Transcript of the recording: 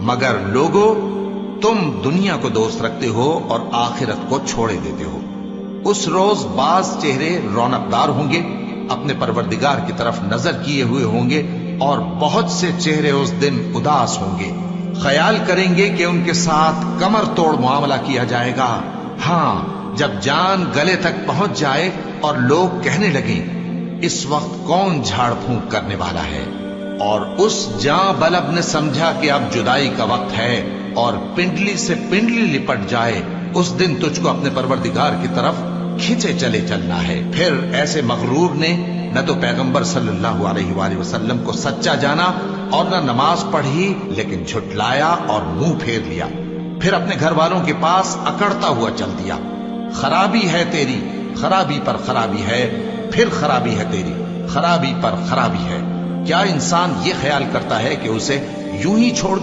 مگر لوگو تم دنیا کو دوست رکھتے ہو اور آخرت کو چھوڑے دیتے ہو۔ اس روز بعض چہرے رونقدار ہوں گے، اپنے پروردگار کی طرف نظر کیے ہوئے ہوں گے، اور بہت سے چہرے اس دن اداس ہوں گے، خیال کریں گے کہ ان کے ساتھ کمر توڑ معاملہ کیا جائے گا۔ ہاں، جب جان گلے تک پہنچ جائے اور لوگ کہنے لگیں اس وقت کون جھاڑ پھونک کرنے والا ہے، اور اس جاں بلب نے سمجھا کہ اب جدائی کا وقت ہے اور پنڈلی سے پنڈلی لپٹ جائے، اس دن تجھ کو اپنے پروردگار کی طرف کھینچے چلے چلنا ہے۔ پھر ایسے مغرور نے نہ تو پیغمبر صلی اللہ علیہ وآلہ وسلم کو سچا جانا اور نہ نماز پڑھی، لیکن جھٹلایا اور منہ پھیر لیا، پھر اپنے گھر والوں کے پاس اکڑتا ہوا چل دیا۔ خرابی ہے تیری، خرابی پر خرابی ہے، پھر خرابی ہے تیری، خرابی پر خرابی ہے۔ کیا انسان یہ خیال کرتا ہے کہ اسے یوں ہی چھوڑ